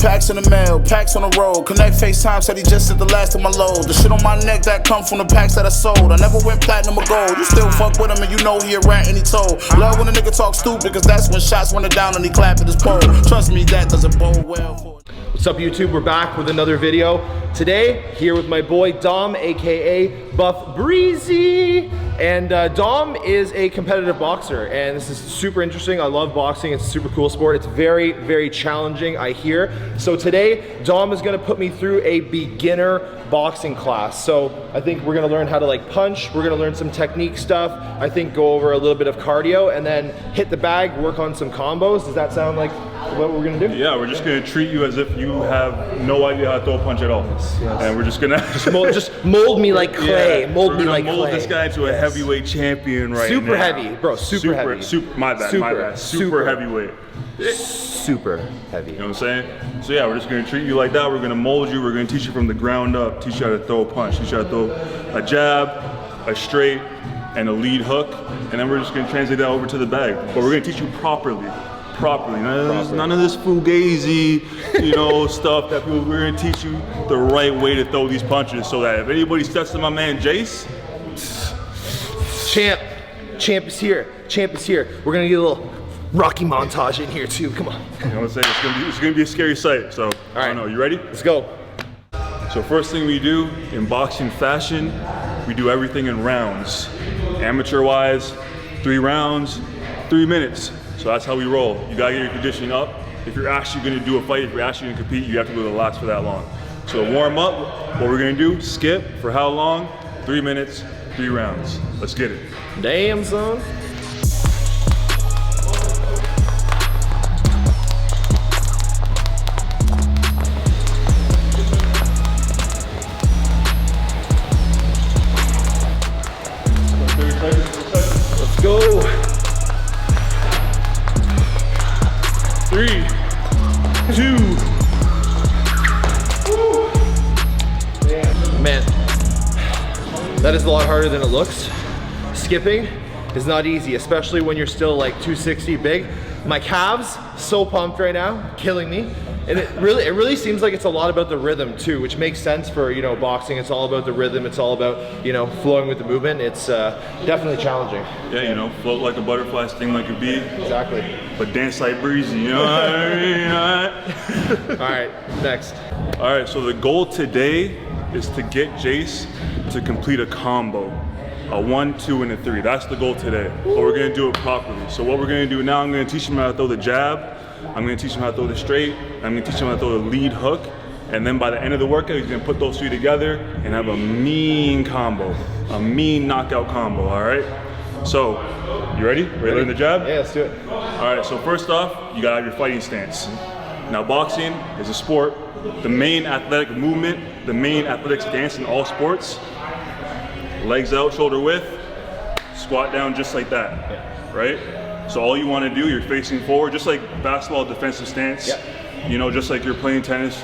Packs in the mail, packs on the road. Connect FaceTime, said he just sent the last of my load. The shit on my neck that come from the packs that I sold. I never went platinum or gold. You still fuck with him and you know he a rat and he told. Love when a nigga talk stupid, cause that's when shots went down and he clapped at his pole. Trust me, that doesn't bode well for it. What's up, YouTube? We're back with another video. Today, here with my boy Dom, aka BUFFBREEZY. And Dom is a competitive boxer, and this is super interesting. I love boxing. It's a super cool sport. It's very, very challenging, I hear. So today, Dom is gonna put me through a beginner boxing class. So I think we're gonna learn how to like punch. We're gonna learn some technique stuff. I think go over a little bit of cardio and then hit the bag, work on some combos. Does that sound like what we're gonna do? Yeah, we're just gonna treat you as if you have no idea how to throw a punch at all. Yes. And we're just gonna just mold me like clay. Yeah, mold me like clay. Mold this guy into a heavyweight champion right super now. heavy, bro. Super heavy. My bad. Super heavyweight. Super heavy. You know what I'm saying? So yeah, we're just gonna treat you like that. We're gonna mold you. We're gonna teach you from the ground up. Teach you how to throw a punch. Teach you how to throw a jab, a straight, and a lead hook. And then we're just gonna translate that over to the bag. But we're gonna teach you properly. None of this fugazi, you know, stuff that people. We're gonna teach you the right way to throw these punches, so that if anybody steps to my man Jace, champ is here. Champ is here. We're gonna get a little Rocky montage in here too. Come on. You know what I'm saying? It's gonna be a scary sight. So I don't know. You ready? Let's go. So first thing we do in boxing fashion, we do everything in rounds. Amateur-wise, 3 rounds, 3 minutes. So that's how we roll. You gotta get your conditioning up. If you're actually gonna do a fight, if you're actually gonna compete, you have to go to the lats for that long. So to warm up, what we're gonna do, skip for how long? 3 minutes, 3 rounds. Let's get it. Damn, son. Let's go. 3, 2. Man, that is a lot harder than it looks. Skipping is not easy, especially when you're still like 260 big. My calves, so pumped right now, killing me. And it really seems like it's a lot about the rhythm too, which makes sense for, you know, boxing. It's all about the rhythm. It's all about, you know, flowing with the movement. It's definitely challenging. Yeah, you know, float like a butterfly, sting like a bee. Exactly. But dance like breezy, you know what I mean? All right, next. All right, so the goal today is to get Jace to complete a combo. A 1, 2, and a 3. That's the goal today. But we're gonna do it properly. So what we're gonna do now, I'm gonna teach him how to throw the jab. I'm gonna teach him how to throw the straight. I'm gonna teach him how to throw the lead hook. And then by the end of the workout, he's gonna put those 3 together and have a mean combo. A mean knockout combo, all right? So, you ready? Ready to learn the jab? Yeah, let's do it. All right, so first off, you gotta have your fighting stance. Now boxing is a sport. The main athletic movement, the main athletic stance in all sports, legs out, shoulder width, squat down just like that, right? So all you want to do, you're facing forward, just like basketball defensive stance. Yep. You know, just like you're playing tennis.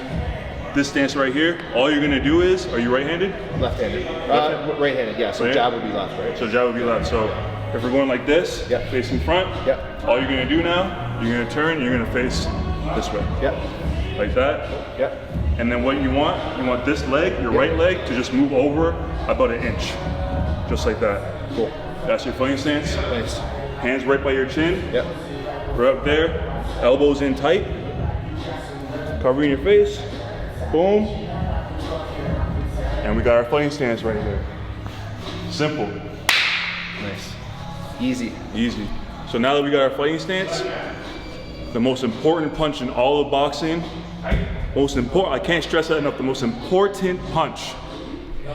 This stance right here, all you're gonna do is, are you right-handed? Left-handed. Right-handed, yeah, so jab would be left, right? So jab would be left. So if we're going like this, yep, facing front, yep, all you're gonna do now, you're gonna turn, you're gonna face this way. Yep. Like that. Yep. And then what you want this leg, your right leg, to just move over about 1 inch. Just like that. Cool. That's your fighting stance. Nice. Hands right by your chin. Yep. Right up there. Elbows in tight. Covering your face. Boom. And we got our fighting stance right there. Simple. Nice. Easy. Easy. So now that we got our fighting stance, the most important punch in all of boxing, I can't stress that enough, the most important punch,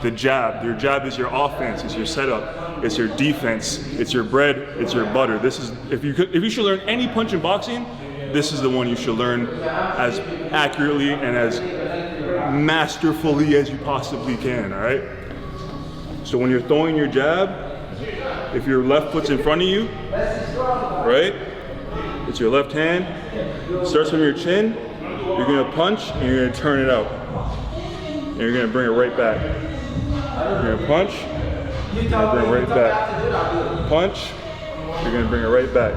the jab. Your jab is your offense, it's your setup, it's your defense, it's your bread, it's your butter. This is, if you should learn any punch in boxing, this is the one you should learn as accurately and as masterfully as you possibly can, all right? So when you're throwing your jab, if your left foot's in front of you, right? It's your left hand, starts from your chin, you're gonna punch and you're gonna turn it out. And you're gonna bring it right back. You're gonna punch, you're gonna bring it right back. Punch, you're gonna bring it right back.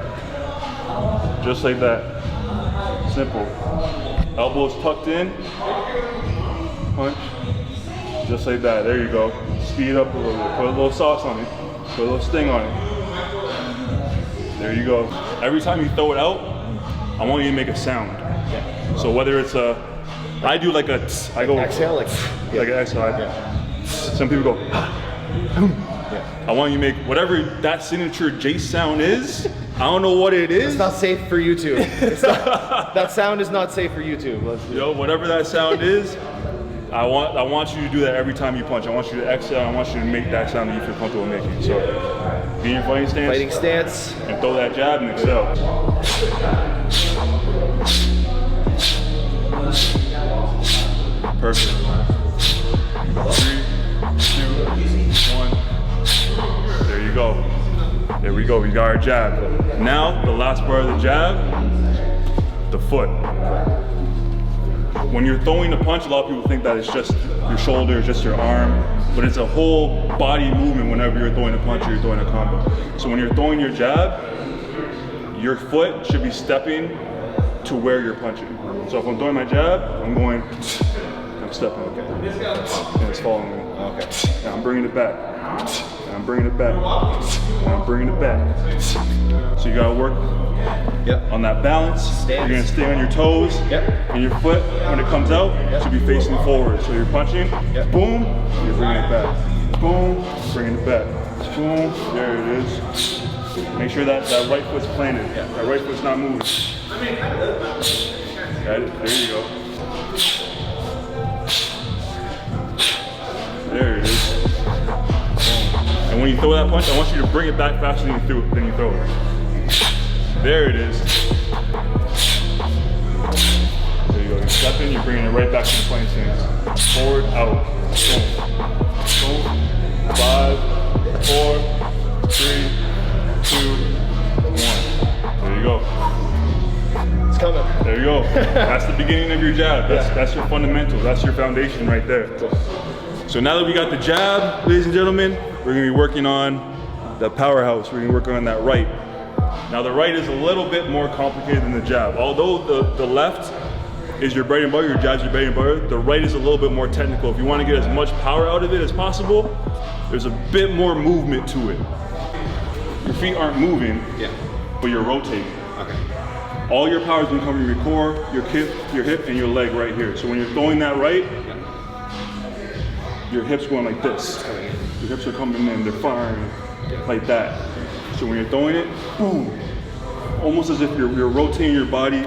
Just like that. Simple. Elbows tucked in. Punch. Just like that. There you go. Speed up a little bit. Put a little sauce on it. Put a little sting on it. There you go. Every time you throw it out, I want you to make a sound. So whether it's a, I do like a, I go exhale, like an exhale. Some people go. I want you to make whatever that signature Jace sound is. I don't know what it is. It's not safe for YouTube. That sound is not safe for YouTube. Yo, whatever that sound is, I want you to do that every time you punch. I want you to exhale. I want you to make that sound that you feel comfortable making. So, be in your fighting stance. Fighting stance. And throw that jab and exhale. Perfect. 3, 2, 1. There you go. There we go. We got our jab. Now, the last part of the jab, the foot. When you're throwing a punch, a lot of people think that it's just your shoulder, just your arm, but it's a whole body movement whenever you're throwing a punch or you're throwing a combo. So when you're throwing your jab, your foot should be stepping to where you're punching. So if I'm throwing my jab, I'm stepping, okay. And it's following me. Okay. And I'm bringing it back. And I'm bringing it back. And I'm bringing it back. So you gotta work on that balance. You're gonna stay on your toes. And your foot, when it comes out, should be facing forward. So you're punching, boom, you're bringing it back. Boom, bringing it back. Boom, there it is. Make sure that right foot's planted. That right foot's not moving. Got it, there you go. There it is. And when you throw that punch, I want you to bring it back faster than you throw it. There it is. There you go. You're stepping, you're bringing it right back to the fighting stance. Forward, out. Boom. Boom. 5, 4, 3, 2, 1. There you go. It's coming. There you go. That's the beginning of your jab. That's your fundamentals. That's your foundation right there. So now that we got the jab, ladies and gentlemen, we're gonna be working on the powerhouse. We're gonna be working on that right. Now the right is a little bit more complicated than the jab. Although the left is your bread and butter, your jab's your bread and butter, the right is a little bit more technical. If you wanna get as much power out of it as possible, there's a bit more movement to it. Your feet aren't moving, but you're rotating. Okay. All your power is gonna come from your core, your hip, and your leg right here. So when you're throwing that right, your hips going like this. Your hips are coming in, they're firing like that. So when you're throwing it, boom, almost as if you're rotating your body,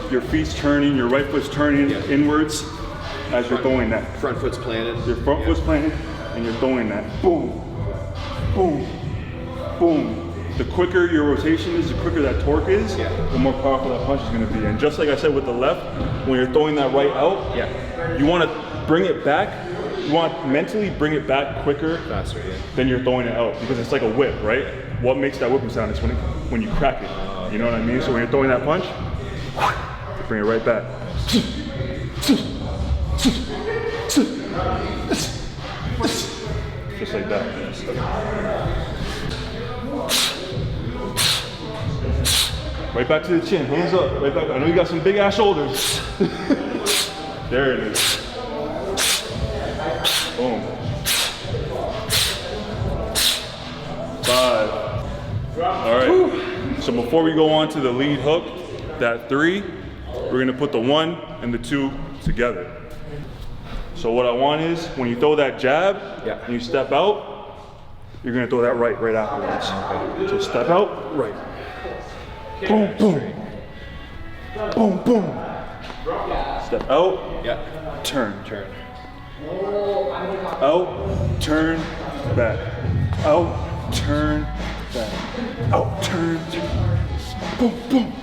your feet's turning, your right foot's turning inwards as you're throwing that. Front foot's planted. Your front foot's planted, and you're throwing that. Boom, boom, boom. The quicker your rotation is, the quicker that torque is, the more powerful that punch is gonna be. And just like I said with the left, when you're throwing that right out, you wanna bring it back. You want to mentally bring it back quicker, faster, than you're throwing it out, because it's like a whip, right? What makes that whipping sound is when you crack it. You know what I mean? So when you're throwing that punch, you bring it right back. Just like that. Right back to the chin, hands up, right back. I know you got some big ass shoulders. There it is. Boom. 5. All right. So before we go on to the lead hook, that 3, we're gonna put the 1 and the 2 together. So what I want is, when you throw that jab and you step out, you're gonna throw that right afterwards. So step out, right. Boom, boom. Boom, boom. Step out, turn. Out, turn, back. Out, turn, back. Out, turn, boom, boom.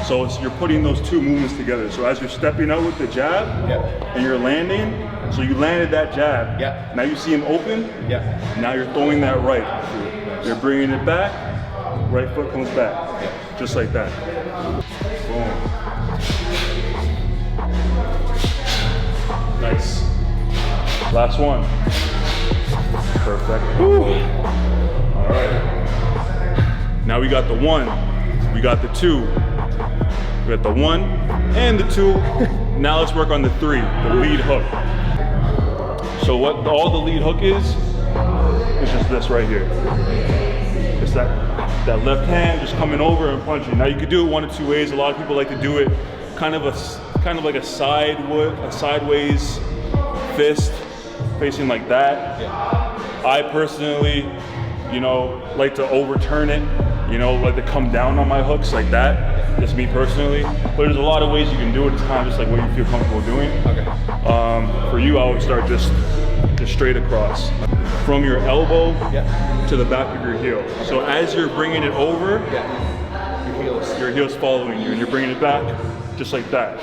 So you're putting those two movements together. So as you're stepping out with the jab and you're landing, so you landed that jab. Now you see him open. Now you're throwing that right. You're bringing it back. Right foot comes back. Just like that. Boom. Nice. Last one. Perfect. Woo. All right. Now we got the 1. We got the 2. We got the 1. and the 2. Now let's work on the 3, the lead hook. So what all the lead hook is just this right here. It's that left hand just coming over and punching. Now you could do it one of 2 ways. A lot of people like to do it kind of like a sideways fist facing like that. Yeah. I personally, you know, like to overturn it, you know, like to come down on my hooks like that. That's me personally. But there's a lot of ways you can do it. It's kind of just like what you feel comfortable doing. Okay. For you, I would start just straight across. From your elbow to the back of your heel. Okay. So as you're bringing it over, your heel's following you, and you're bringing it back just like that.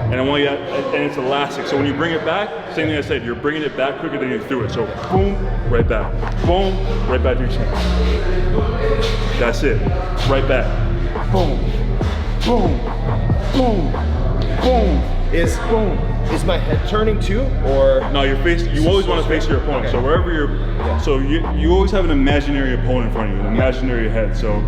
And I want you, and it's elastic. So when you bring it back, same thing I said, you're bringing it back quicker than you threw it. So boom, right back. Boom, right back to your chin. That's it. Right back. Boom, boom, boom, boom. Is my head turning too, or? No, your face, you always want to face your opponent. Okay. So wherever you're, so you always have an imaginary opponent in front of you, an imaginary head. So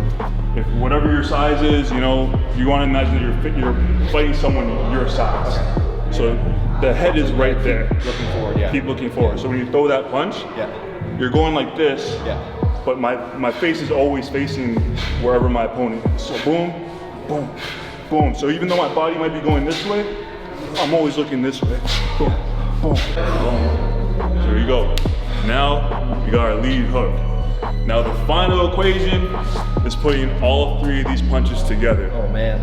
if whatever your size is, you know, you want to imagine that you're fighting someone your size. Okay. So the head is right there. Looking forward, Keep looking forward. So when you throw that punch, you're going like this, but my face is always facing wherever my opponent is. So boom, boom, boom. So even though my body might be going this way, I'm always looking this way. Boom, boom, boom. So there you go. Now we got our lead hook. Now the final equation is putting all 3 of these punches together. Oh man.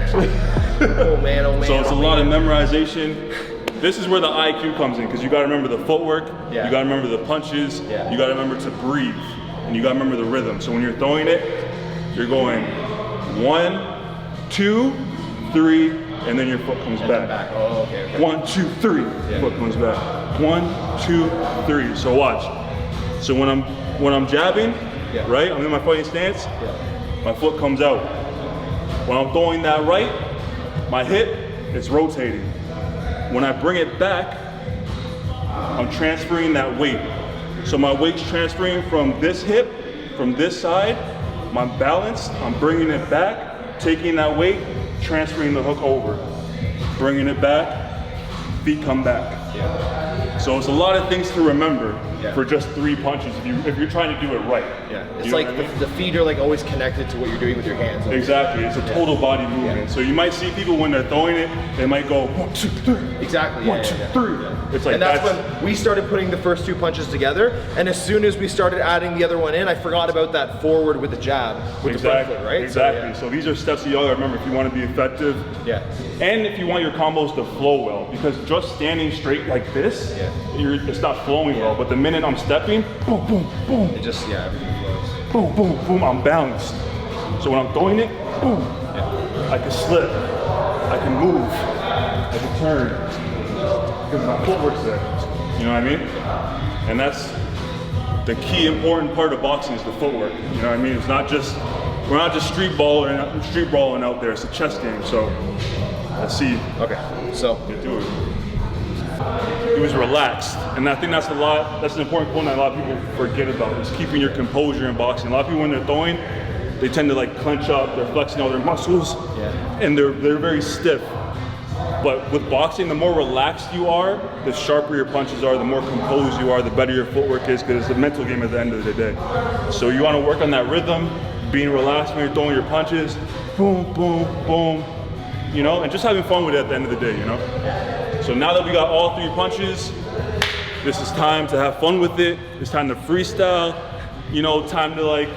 Oh man, oh man. So it's a lot of memorization. This is where the IQ comes in, because you gotta remember the footwork, you gotta remember the punches, you gotta remember to breathe, and you gotta remember the rhythm. So when you're throwing it, you're going 1, 2, 3, and then your foot comes back. Oh, okay. 1, 2, 3. Foot comes back. 1, 2, 3. So watch. So when I'm jabbing, right? I'm in my fighting stance. My foot comes out. When I'm throwing that right, my hip is rotating. When I bring it back, I'm transferring that weight. So my weight's transferring from this hip, from this side. I'm balanced. I'm bringing it back, taking that weight, transferring the hook over, bringing it back, feet come back. So it's a lot of things to remember for just 3 punches if you're trying to do it right. It's like the feet are like always connected to what you're doing with your hands. Exactly, it's a total body movement. So you might see people when they're throwing it, they might go 1, 2, 3. Exactly. 1, 2, 3. It's like and that's when we started putting the first 2 punches together. And as soon as we started adding the other one in, I forgot about that forward with the jab, with the front foot, right? Exactly. So these are steps that you gotta remember if you want to be effective. And if you want your combos to flow well, because just standing straight like this, it's not flowing well. But the minute I'm stepping, boom, boom, boom. It just, everything flows. Boom, boom, boom, I'm balanced. So when I'm throwing it, boom, I can slip, I can move, I can turn, because my footwork's there. You know what I mean? And that's the key important part of boxing is the footwork. You know what I mean? It's not just, we're not just street brawling out there, it's a chess game. So let's see. Okay, so. Get to it. He was relaxed, and I think that's an important point that a lot of people forget about, is keeping your composure in boxing. A lot of people when they're throwing, they tend to like clench up, they're flexing all their muscles, and they're very stiff. But with boxing, the more relaxed you are, the sharper your punches are, the more composed you are, the better your footwork is, because it's a mental game at the end of the day. So you want to work on that rhythm, being relaxed when you're throwing your punches, boom, boom, boom, you know, and just having fun with it at the end of the day, you know? So now that we got all 3 punches, this is time to have fun with it. It's time to freestyle, you know, time to like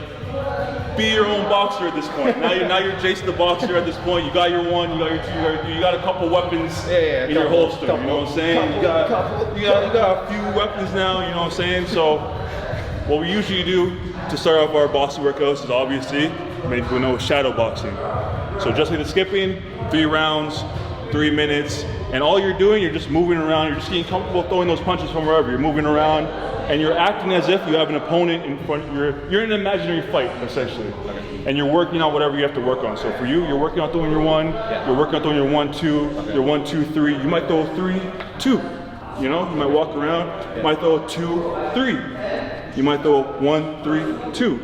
be your own boxer at this point. Now you're Jason the boxer at this point. You got your 1, you got your 2, you got your 3. You got a couple weapons in your holster. You know what I'm saying? You got a few weapons now. You know what I'm saying? So what we usually do to start off our boxing workouts is obviously, many people know, shadow boxing. So just like the skipping, 3 rounds, 3 minutes. And all you're doing, you're just moving around, you're just getting comfortable throwing those punches from wherever. You're moving around, and you're acting as if you have an opponent in front. You're in an imaginary fight, essentially. And you're working on whatever you have to work on. So for you, you're working on throwing your 1, you're working on throwing your 1, 2, your 1, 2, 3. You might throw 3, 2. You know, you might walk around, you might throw 2, 3. You might throw 1, 3, 2.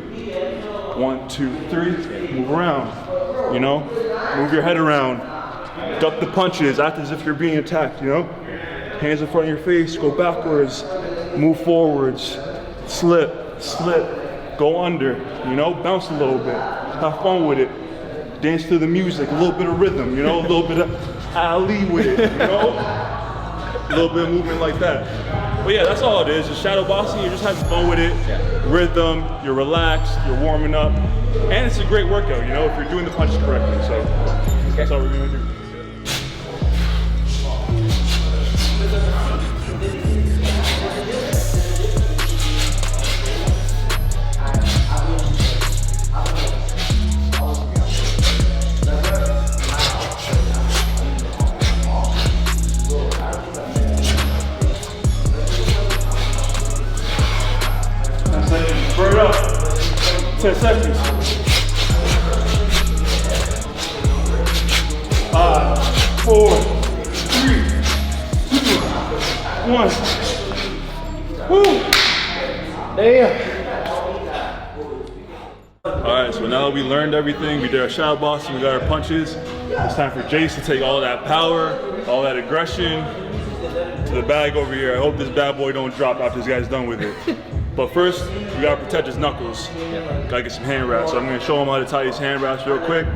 1, 2, 3, move around, you know, move your head around. duck the punches, act as if you're being attacked, you know? Hands in front of your face, go backwards, move forwards, slip, go under, you know? Bounce a little bit, have fun with it. Dance to the music, a little bit of rhythm, you know? A little bit of Ali with it, you know? A little bit of movement like that. But yeah, that's all it is. Just shadow boxing, you're just having fun with it. Rhythm, you're relaxed, you're warming up. And it's a great workout, you know, if you're doing the punches correctly. So that's all we're gonna do. Burn it up. 10 seconds. 5, 4, 3, 2, 1. Woo! Damn. Alright, so now that we learned everything, we did our shadow boxing, we got our punches. It's time for Jace to take all that power, all that aggression to the bag over here. I hope this bad boy don't drop after this guy's done with it. But first, we gotta protect his knuckles. Gotta get some hand wraps. So I'm gonna show him how to tie these hand wraps real quick.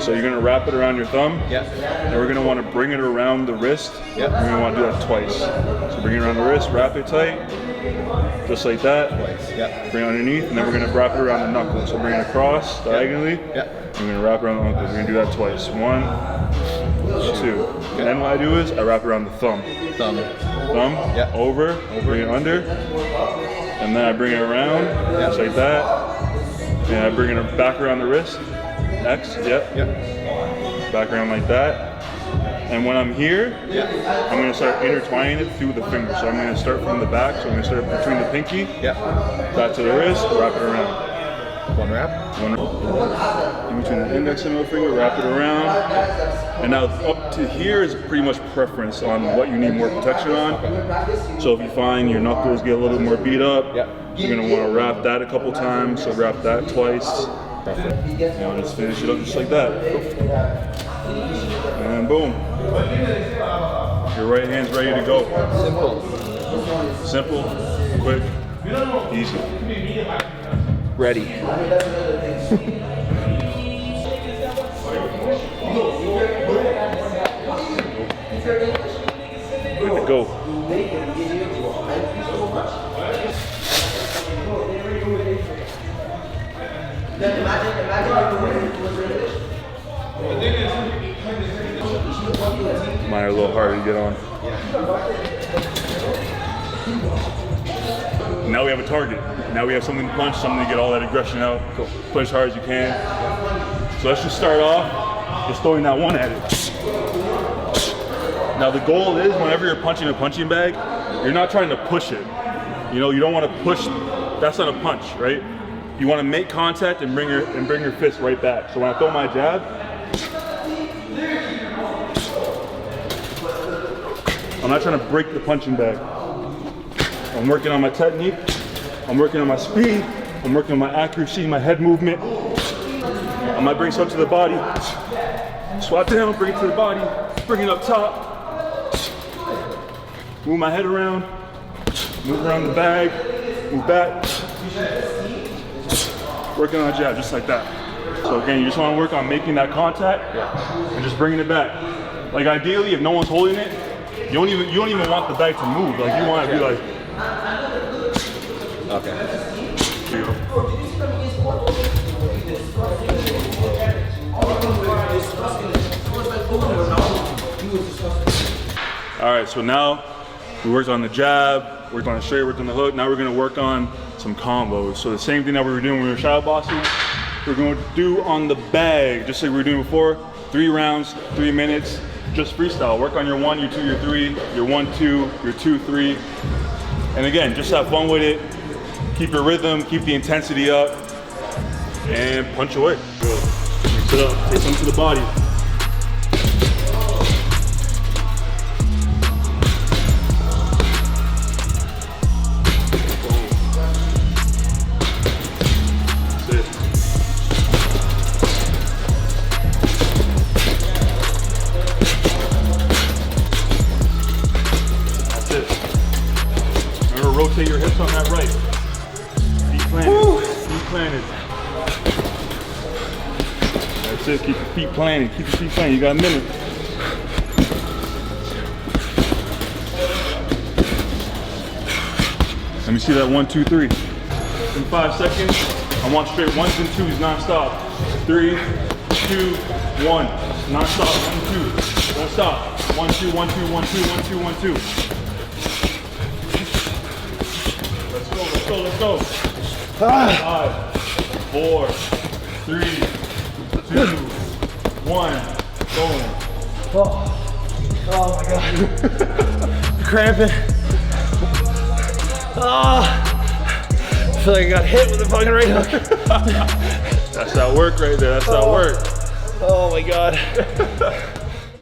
So you're gonna wrap it around your thumb. And we're gonna wanna bring it around the wrist. We're gonna wanna do that twice. So bring it around the wrist, wrap it tight. Just like that. Bring it underneath, and then we're gonna wrap it around the knuckles. So bring it across diagonally. We're gonna wrap it around the knuckles. We're gonna do that twice. 1, 2. And then what I do is I wrap it around the thumb. Thumb, over, bring it under, and then I bring it around, just like that, and I bring it back around the wrist, X, back around like that, and when I'm here, I'm going to start intertwining it through the fingers, so I'm going to start from the back, so I'm going to start between the pinky, back to the wrist, wrap it around. One wrap. In between the index and middle finger, wrap it around. And now up to here is pretty much preference on what you need more protection on. So if you find your knuckles get a little more beat up, you're gonna wanna wrap that a couple times. So wrap that twice. Now just finish it up just like that. And boom. Your right hand's ready to go. Simple, quick, easy. Ready. Good to go. Mine are a little harder to get on. Now we have a target. Now we have something to punch, something to get all that aggression out. Punch as hard as you can. So let's just start off just throwing that one at it. Now the goal is whenever you're punching a punching bag, you're not trying to push it. You know, you don't want to push, that's not a punch, right? You want to make contact and bring your fist right back. So when I throw my jab, I'm not trying to break the punching bag. I'm working on my technique, I'm working on my speed, I'm working on my accuracy, my head movement. I might bring some to the body, swap down, bring it to the body, bring it up top, move my head around, move around the bag, move back, working on a jab, just like that. So again, you just want to work on making that contact and just bringing it back. Like ideally, if no one's holding it, you don't even want the bag to move. Like you want to be like, okay. Here you go. All right, so now we worked on the jab, worked on the straight, worked on the hook. Now we're gonna work on some combos. So the same thing that we were doing when we were shadow boxing, we're going to do on the bag, just like we were doing before. 3 rounds, 3 minutes, just freestyle. Work on your 1, your 2, your 3, your 1, 2, your 2, 3. And again, just have fun with it. Keep your rhythm, keep the intensity up, and punch away. Good. Mix it up, take some to the body. rotate your hips on that right. Feet planted. Feet planted. That's it. Keep your feet planted. Keep your feet planted. You got a minute. Let me see that 1, 2, 3. In 5 seconds, I want straight 1s and 2s non-stop. 3, 2, 1. Non-stop. 1, 2. Don't stop. 1, 2, 1, 2, 1, 2, 1, 2, 1, 2. Let's go, let's go, let's go. 5, 4, 3, 2, 1. Going. Oh my god. Cramping. I feel like I got hit with a fucking right hook. That's that work right there. That's that work. Oh my god.